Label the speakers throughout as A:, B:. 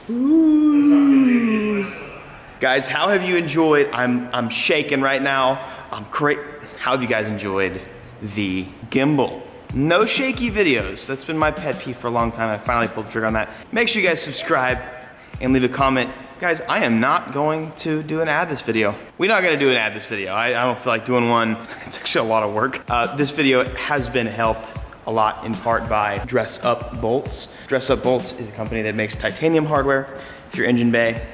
A: Ooh. Guys, how have you enjoyed? I'm shaking right now. How have you guys enjoyed the gimbal? No shaky videos. That's been my pet peeve for a long time. I finally pulled the trigger on that. Make sure you guys subscribe and leave a comment. Guys, I am not going to do an ad this video. We're not gonna do an ad this video. I don't feel like doing one. It's actually a lot of work. This video has been helped a lot in part by Dress Up Bolts. Dress Up Bolts is a company that makes titanium hardware for your engine bay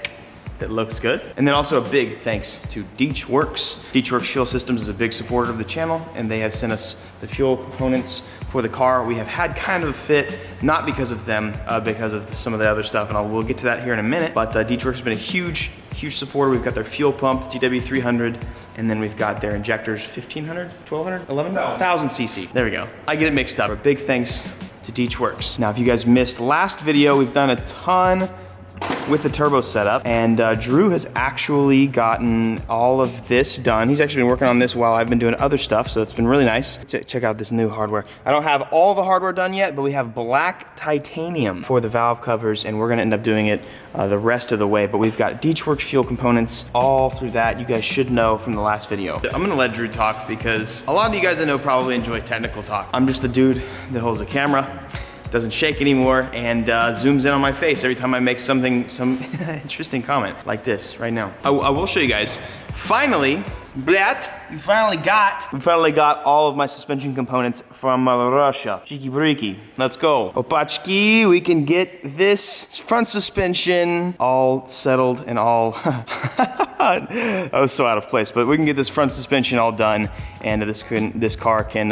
A: that looks good. And then also a big thanks to Deechworks. Deechworks Fuel Systems is a big supporter of the channel, and they have sent us the fuel components for the car. We have had kind of a fit, not because of them, because of some of the other stuff, and we'll get to that here in a minute, but Deechworks has been a huge supporter. We've got their fuel pump, the GW300, and then we've got their injectors, 1500, 1200, 11,000 cc. There we go. I get it mixed up. A big thanks to Deechworks. Now, if you guys missed last video, we've done a ton with the turbo setup, and Drew has actually gotten all of this done. He's actually been working on this while I've been doing other stuff, so it's been really nice. Check out this new hardware. I don't have all the hardware done yet, but we have black titanium for the valve covers, and we're gonna end up doing it the rest of the way, but we've got Deechworks fuel components all through that. You guys should know from the last video. I'm gonna let Drew talk because a lot of you guys I know probably enjoy technical talk. I'm just the dude that holds the camera, doesn't shake anymore, and zooms in on my face every time I make some interesting comment, like this right now. I will show you guys. Finally, we finally got all of my suspension components from Russia. Cheeky breaky, let's go. Opachki, we can get this front suspension all settled and all, I was so out of place, but we can get this front suspension all done, and this car can,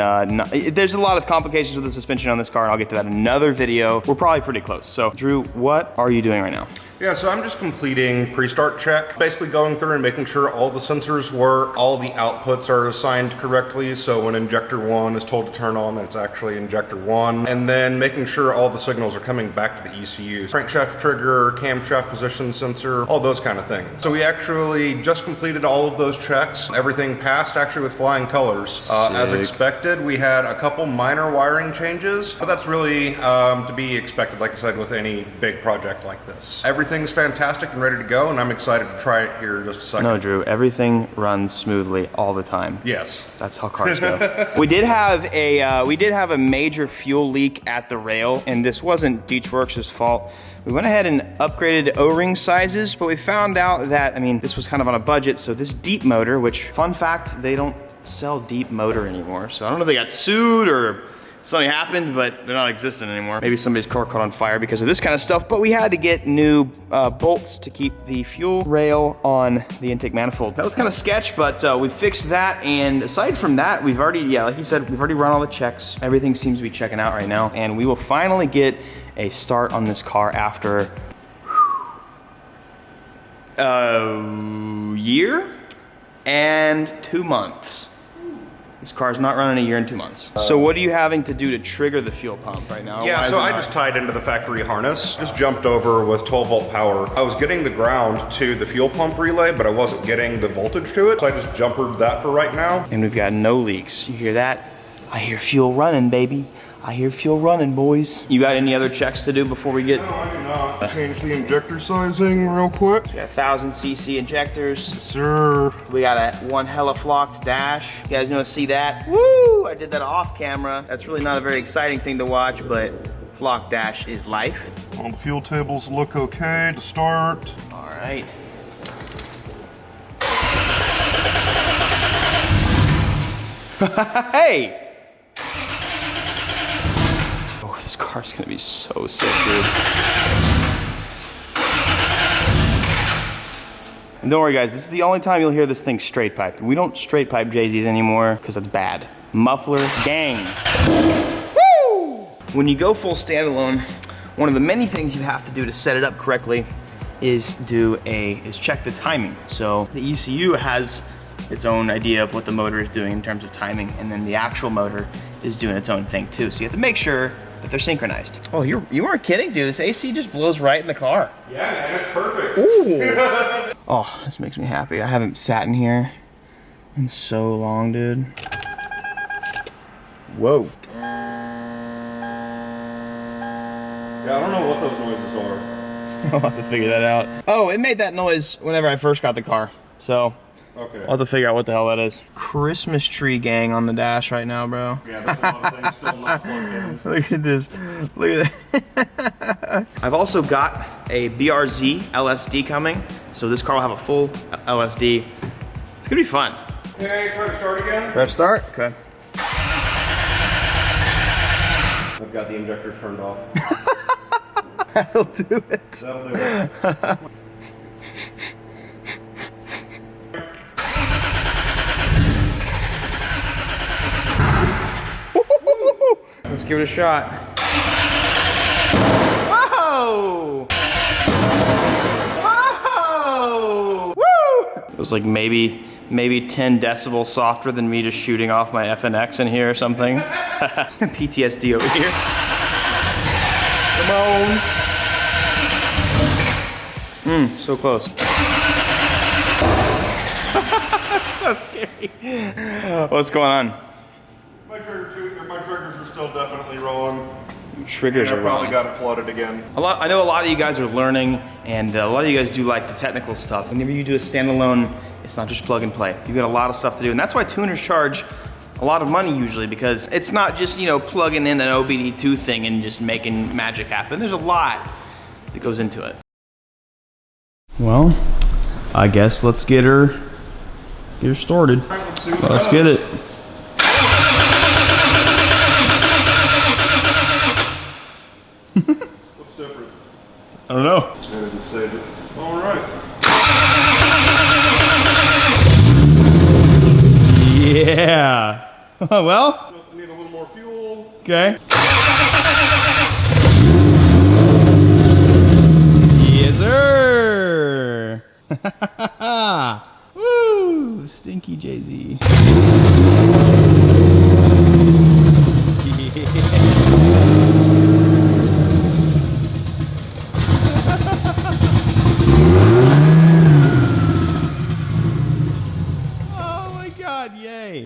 A: there's a lot of complications with the suspension on this car, and I'll get to that in another video. We're probably pretty close. So Drew, what are you doing right now?
B: Yeah, so I'm just completing pre-start check, basically going through and making sure all the sensors work, all the outputs are assigned correctly, so when injector 1 is told to turn on, that it's actually injector 1, and then making sure all the signals are coming back to the ECU. Crankshaft trigger, camshaft position sensor, all those kind of things. So we actually just completed all of those checks. Everything passed actually with flying colors. As expected, we had a couple minor wiring changes, but that's really to be expected, like I said, with any big project like this. Everything's fantastic and ready to go, and I'm excited to try it here in just a second.
A: No, Drew, everything runs smoothly all the time.
B: Yes.
A: That's how cars go. We did have a major fuel leak at the rail, and this wasn't Deechworks' fault. We went ahead and upgraded O-ring sizes, but we found out that, I mean, this was kind of on a budget, so this deep motor, which, fun fact, they don't sell deep motor anymore, so I don't know if they got sued or something happened, but they're not existent anymore. Maybe somebody's car caught on fire because of this kind of stuff, but we had to get new bolts to keep the fuel rail on the intake manifold. That was kind of sketch, but we fixed that, and aside from that, we've already, yeah, like you said, we've already run all the checks. Everything seems to be checking out right now, and we will finally get a start on this car after a year and 2 months. This car's not running a year and 2 months. So what are you having to do to trigger the fuel pump right now?
B: Yeah, so I just tied into the factory harness, just jumped over with 12 volt power. I was getting the ground to the fuel pump relay, but I wasn't getting the voltage to it, so I just jumpered that for right now.
A: And we've got no leaks. You hear that? I hear fuel running, baby. I hear fuel running, boys. You got any other checks to do before we get?
B: No, I do not. Change the injector sizing real quick.
A: We got 1000 cc injectors.
B: Yes, sir.
A: We got a one hella flocked dash. You guys want to see that? Woo! I did that off camera. That's really not a very exciting thing to watch, but flock dash is life.
B: All the fuel tables look okay to start.
A: All right. Hey! This car's gonna be so sick, dude. And don't worry, guys, this is the only time you'll hear this thing straight piped. We don't straight pipe JZs anymore because it's bad. Muffler gang. Woo! When you go full standalone, one of the many things you have to do to set it up correctly is check the timing. So the ECU has its own idea of what the motor is doing in terms of timing, and then the actual motor is doing its own thing too. So you have to make sure that they're synchronized. Oh, you weren't kidding, dude. This AC just blows right in the car.
B: Yeah, man, it's perfect.
A: Ooh. Oh, this makes me happy. I haven't sat in here in so long, dude. Whoa.
B: Yeah, I don't know what those noises are.
A: I'll have to figure that out. Oh, it made that noise whenever I first got the car. So,
B: Okay.
A: I'll have to figure out what the hell that is. Christmas tree gang on the dash right now, bro.
B: Yeah, that's a lot of things still not plugged in.
A: Look at this. Look at that. I've also got a BRZ LSD coming. So this car will have a full LSD. It's gonna be fun.
B: Okay, try to start again.
A: Press start? Okay.
B: I've got the injector turned off.
A: That'll do it.
B: That'll do it.
A: Let's give it a shot. Whoa! Whoa! Woo! It was like maybe 10 decibels softer than me just shooting off my FNX in here or something. PTSD over here. Come on. So close. So scary. What's going on?
B: My triggers are still definitely rolling.
A: Triggers
B: I
A: are
B: probably
A: wrong.
B: got it flooded again.
A: I know a lot of you guys are learning, and a lot of you guys do like the technical stuff. Whenever you do a standalone, it's not just plug and play. You got a lot of stuff to do, and that's why tuners charge a lot of money usually, because it's not just, you know, plugging in an OBD2 thing and just making magic happen. There's a lot that goes into it. Well, I guess let's get her started. Let's get it.
B: What's different?
A: I don't know.
B: I didn't save it. All right.
A: Yeah. Well.
B: Need a little more fuel.
A: Okay. Yes, sir. Woo! Stinky Jay-Z.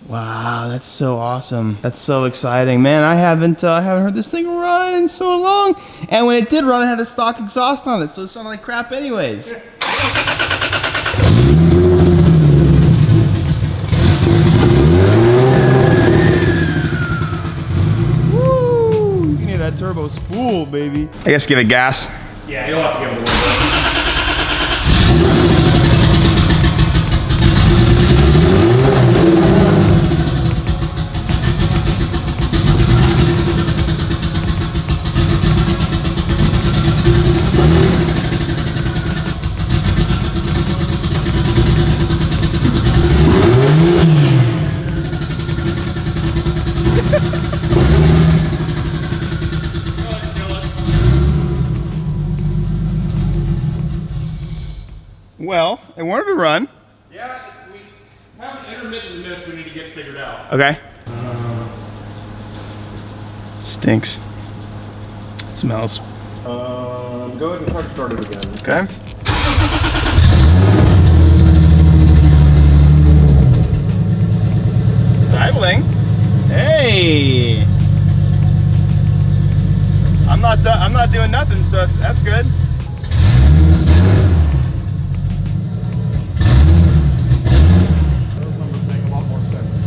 A: Wow, that's so awesome. That's so exciting. Man, I haven't heard this thing run in so long. And when it did run, it had a stock exhaust on it, so it sounded like crap anyways. Woo! You can hear that turbo spool, baby. I guess give it gas.
B: Yeah, you'll have to give it a little bit.
A: Well, it wanted to run.
B: Yeah, we have an intermittent miss we need to get figured out.
A: Okay. Stinks. It smells.
B: Go ahead and try to start it again.
A: Okay. It's idling. Hey. I'm not doing nothing, so that's good.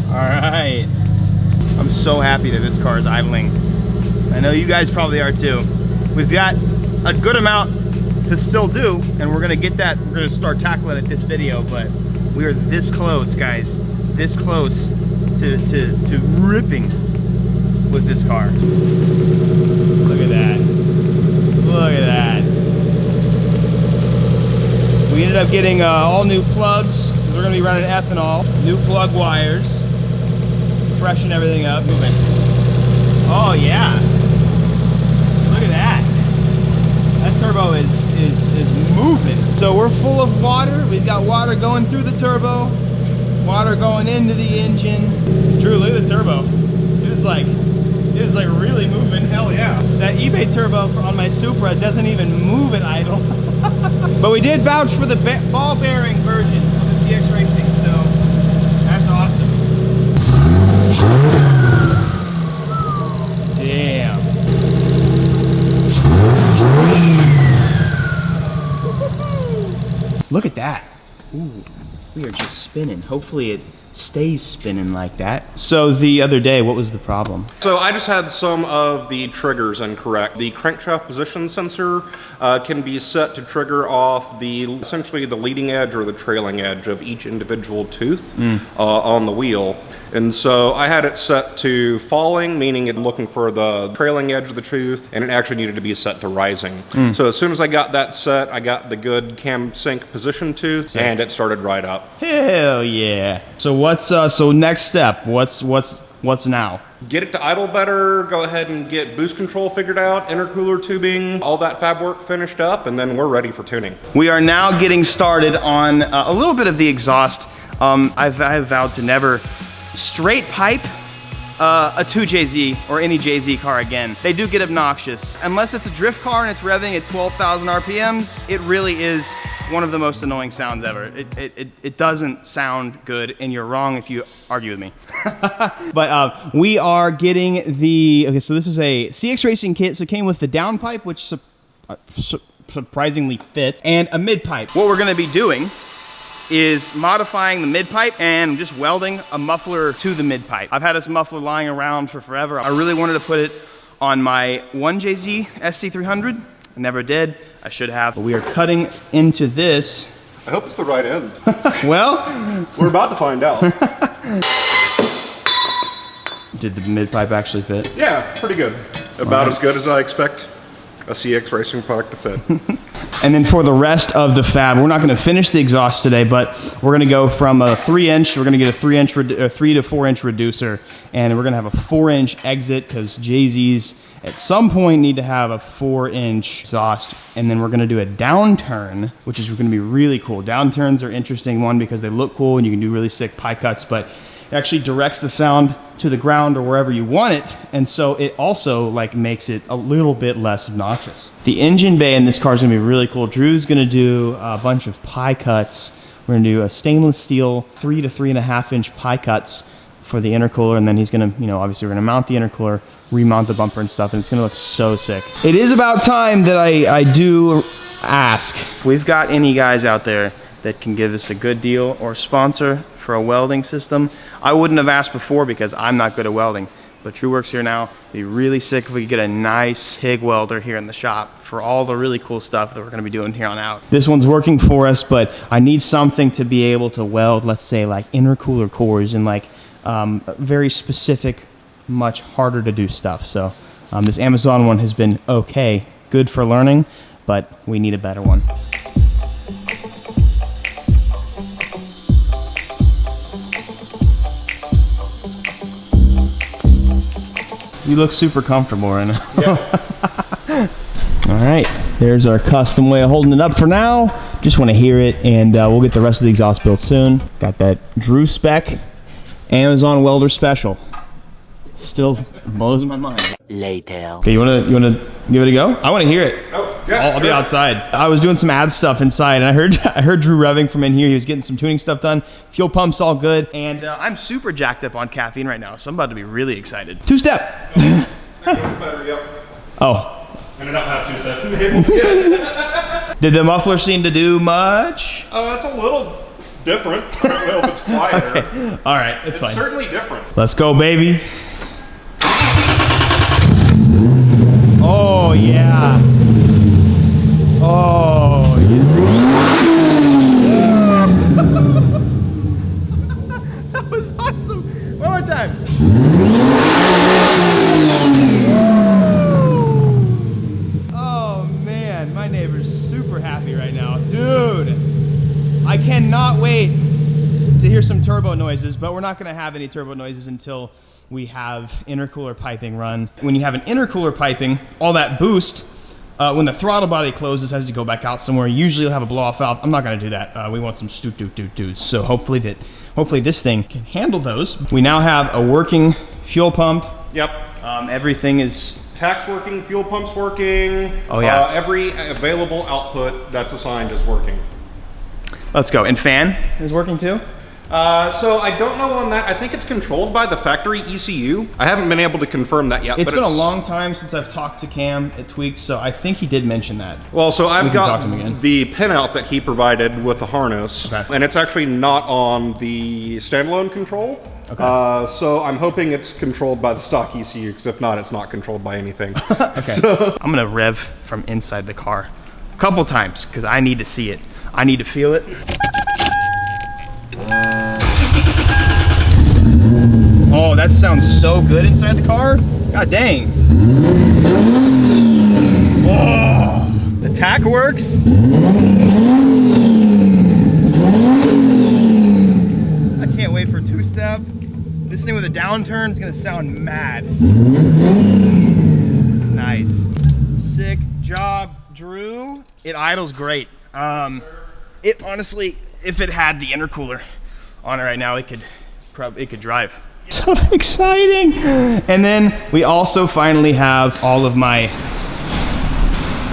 A: All right. I'm so happy that this car is idling. I know you guys probably are too. We've got a good amount to still do, and we're gonna get that. We're gonna start tackling it this video, but we are this close, guys. This close to ripping with this car. Look at that. Look at that. We ended up getting all new plugs. We're gonna be running ethanol, new plug wires. Freshen everything up, moving. Oh yeah, look at that. That turbo is moving. So we're full of water. We've got water going through the turbo, water going into the engine. Drew, look at the turbo. It is like really moving. Hell yeah. That eBay turbo on my Supra doesn't even move at idle. But we did vouch for the ball bearing version of the CX Racing, so that's awesome. Damn. Look at that. Ooh, we are just spinning. Hopefully it stays spinning like that. So the other day, what was the problem?
B: So I just had some of the triggers incorrect. The crankshaft position sensor can be set to trigger off essentially the leading edge or the trailing edge of each individual tooth on the wheel. And so I had it set to falling, meaning it's looking for the trailing edge of the tooth, and it actually needed to be set to rising. So as soon as I got that set, I got the good cam sync position tooth, and it started right up.
A: Hell yeah. So what's so next step? What's now?
B: Get it to idle better, go ahead and get boost control figured out, intercooler tubing, all that fab work finished up, and then we're ready for tuning.
A: We are now getting started on a little bit of the exhaust. I've vowed to never straight pipe a 2JZ or any JZ car again. They do get obnoxious. Unless it's a drift car and it's revving at 12,000 RPMs, it really is one of the most annoying sounds ever. It doesn't sound good, and you're wrong if you argue with me. But we are getting okay, so this is a CX Racing kit, so it came with the downpipe, which surprisingly fits, and a mid-pipe. What we're gonna be doing is modifying the mid-pipe and just welding a muffler to the mid-pipe. I've had this muffler lying around for forever. I really wanted to put it on my 1JZ SC300. I never did. I should have. But we are cutting into this.
B: I hope it's the right end.
A: Well,
B: we're about to find out.
A: Did the mid-pipe actually fit?
B: Yeah, pretty good. About as good as I expect a CX Racing product to fit.
A: And then for the rest of the fab, we're not going to finish the exhaust today, but we're going to go from a 3-inch, we're going to get a 3 to 4 inch reducer, and we're going to have a 4-inch exit because JZs at some point need to have a 4-inch exhaust. And then we're going to do a downturn, which is going to be really cool. Downturns are interesting, one, because they look cool and you can do really sick pie cuts, but it actually directs the sound to the ground or wherever you want it, and so it also like makes it a little bit less obnoxious. The engine bay in this car is gonna be really cool. Drew's gonna do a bunch of pie cuts. We're gonna do a stainless steel 3 to 3.5 inch pie cuts for the intercooler, and then he's gonna, obviously we're gonna mount the intercooler, remount the bumper and stuff, and it's gonna look so sick. It is about time that I do ask. If we've got any guys out there that can give us a good deal or sponsor for a welding system. I wouldn't have asked before because I'm not good at welding, but Drew works here now. It'd be really sick if we could get a nice HIG welder here in the shop for all the really cool stuff that we're gonna be doing here on out. This one's working for us, but I need something to be able to weld, let's say like intercooler cores and like very specific, much harder to do stuff. So this Amazon one has been okay, good for learning, but we need a better one. You look super comfortable right now. Yeah. All right, there's our custom way of holding it up for now. Just want to hear it, and we'll get the rest of the exhaust built soon. Got that Drew spec, Amazon welder special. Still blows my mind.
C: Later.
A: Okay, you wanna give it a go? I want to hear it.
B: Oh, yeah,
A: I'll be outside. I was doing some ad stuff inside, and I heard Drew revving from in here. He was getting some tuning stuff done. Fuel pump's all good, and I'm super jacked up on caffeine right now, so I'm about to be really excited. Two-step.
B: Better, yep.
A: Oh.
B: I do not have two-step.
A: Did the muffler seem to do much?
B: It's a little different. I don't know if it's quieter.
A: Okay. All right, it's fine.
B: It's certainly different.
A: Let's go, baby. Oh, yeah. Oh, yeah. That was awesome. One more time. Oh, man. My neighbor's super happy right now. Dude, I cannot wait to hear some turbo noises, but we're not going to have any turbo noises until we have intercooler piping run. When you have an intercooler piping, all that boost, when the throttle body closes, has to go back out somewhere. Usually you'll have a blow-off valve. I'm not gonna do that. We want some stoot-doot-doot-doots. So hopefully this thing can handle those. We now have a working fuel pump.
B: Yep.
A: Everything is...
B: Tax working, fuel pump's working.
A: Oh yeah.
B: Every available output that's assigned is working.
A: Let's go. And fan is working too?
B: So I don't know on that. I think it's controlled by the factory ECU. I haven't been able to confirm that yet.
A: It's been a long time since I've talked to Cam at Tweaked, so I think he did mention that.
B: Well, so I've got the pinout that he provided with the harness, and it's actually not on the standalone control. Okay. So I'm hoping it's controlled by the stock ECU, because if not, it's not controlled by anything.
A: Okay. So I'm gonna rev from inside the car a couple times, because I need to see it. I need to feel it. Oh, that sounds so good inside the car. God dang. Oh, the tack works. I can't wait for two-step. This thing with a downturn is gonna sound mad. Nice. Sick job, Drew. It idles great. It honestly, if it had the intercooler on it right now, it could drive. So exciting. And then we also finally have all of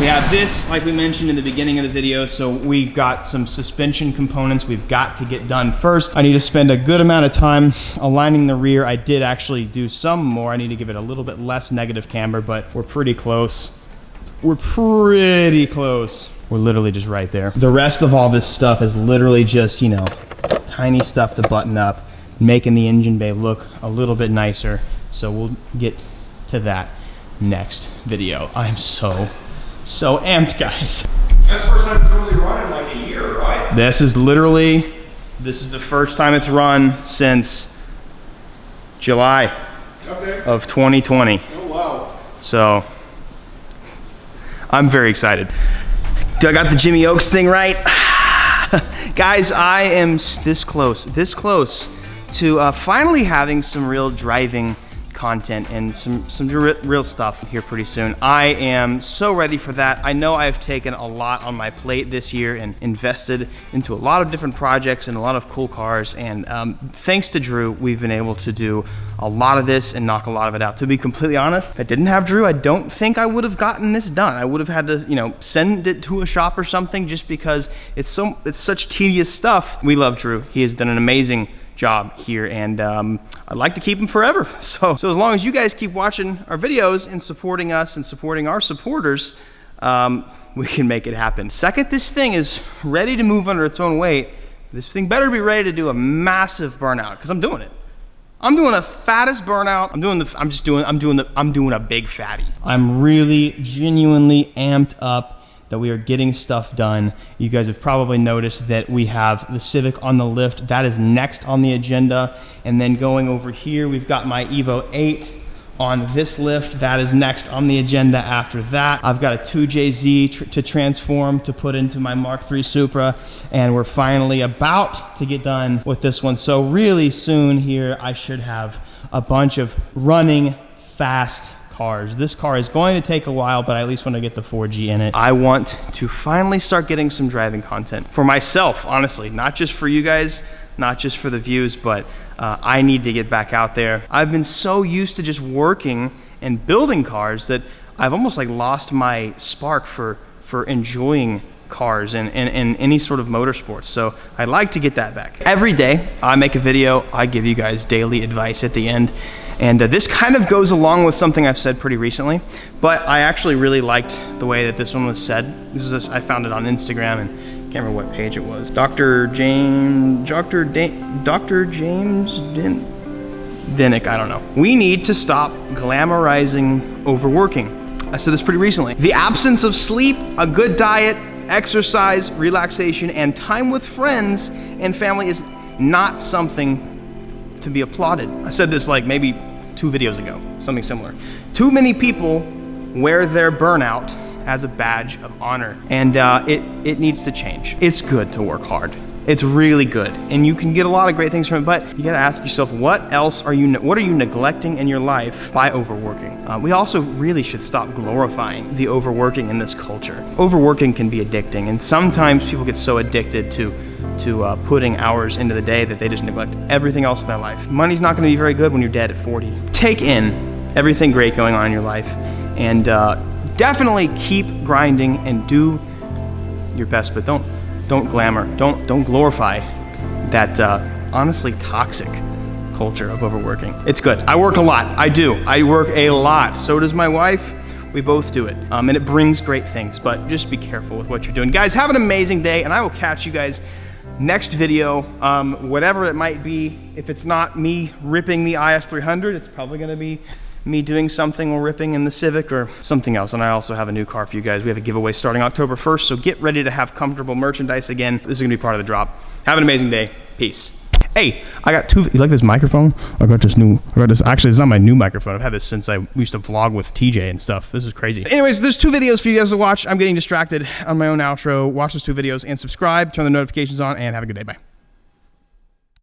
A: we have this, like we mentioned in the beginning of the video, so we've got some suspension components we've got to get done first. I need to spend a good amount of time aligning the rear. I did actually do some more. I need to give it a little bit less negative camber, but we're pretty close. We're pretty close. We're literally just right there. The rest of all this stuff is literally just, you know, tiny stuff to button up, making the engine bay look a little bit nicer. So we'll get to that next video. I'm so amped, guys.
B: That's the first time it's really run in like a year, right?
A: This is the first time it's run since July of 2020.
B: Oh, wow.
A: So I'm very excited. I got the Jimmy Oaks thing right. Guys, I am this close to finally having some real driving content and some real stuff here pretty soon. I am so ready for that. I know I've taken a lot on my plate this year and invested into a lot of different projects and a lot of cool cars, and thanks to Drew, we've been able to do a lot of this and knock a lot of it out. To be completely honest, if I didn't have Drew, I don't think I would have gotten this done. I would have had to, you know, send it to a shop or something, just because it's such tedious stuff. We love Drew. He has done an amazing job here, and I'd like to keep him forever. So as long as you guys keep watching our videos and supporting us and supporting our supporters, we can make it happen. Second this thing is ready to move under its own weight, this thing better be ready to do a massive burnout, because I'm doing it. I'm doing a fattest burnout. I'm doing a big fatty. I'm really genuinely amped up that we are getting stuff done. You guys have probably noticed that we have the Civic on the lift. That is next on the agenda. And then going over here, we've got my Evo 8 on this lift. That is next on the agenda after that. I've got a 2JZ to transform to put into my Mark III Supra. And we're finally about to get done with this one. So really soon here, I should have a bunch of running fast cars. This car is going to take a while, but I at least want to get the 4G in it. I want to finally start getting some driving content for myself, honestly, not just for you guys, not just for the views, but I need to get back out there. I've been so used to just working and building cars that I've almost like lost my spark for enjoying cars and any sort of motorsports. So I'd like to get that back. Every day I make a video, I give you guys daily advice at the end. And this kind of goes along with something I've said pretty recently, but I actually really liked the way that this one was said. I found it on Instagram, and I can't remember what page it was. Dr. James Dinnick, I don't know. We need to stop glamorizing overworking. I said this pretty recently. The absence of sleep, a good diet, exercise, relaxation, and time with friends and family is not something to be applauded. I said this like maybe 2 videos ago, something similar. Too many people wear their burnout as a badge of honor, and it needs to change. It's good to work hard. It's really good, and you can get a lot of great things from it, but you gotta ask yourself, what are you neglecting in your life by overworking? We also really should stop glorifying the overworking in this culture. Overworking can be addicting, and sometimes people get so addicted to putting hours into the day that they just neglect everything else in their life. Money's not gonna be very good when you're dead at 40. Take in everything great going on in your life, and definitely keep grinding and do your best, but don't glamour, don't glorify that honestly toxic culture of overworking. It's good. I work a lot. I do. I work a lot. So does my wife. We both do it. And it brings great things, but just be careful with what you're doing. Guys, have an amazing day, and I will catch you guys next video, whatever it might be. If it's not me ripping the IS300, it's probably gonna be me doing something or ripping in the Civic or something else. And I also have a new car for you guys. We have a giveaway starting October 1st, so get ready to have comfortable merchandise again. This is gonna be part of the drop. Have an amazing day. Peace. Hey, I got you like this microphone? Actually, it's not my new microphone. I've had this since I used to vlog with TJ and stuff. This is crazy. Anyways, there's 2 videos for you guys to watch. I'm getting distracted on my own outro. Watch those 2 videos and subscribe, turn the notifications on, and have a good day. Bye.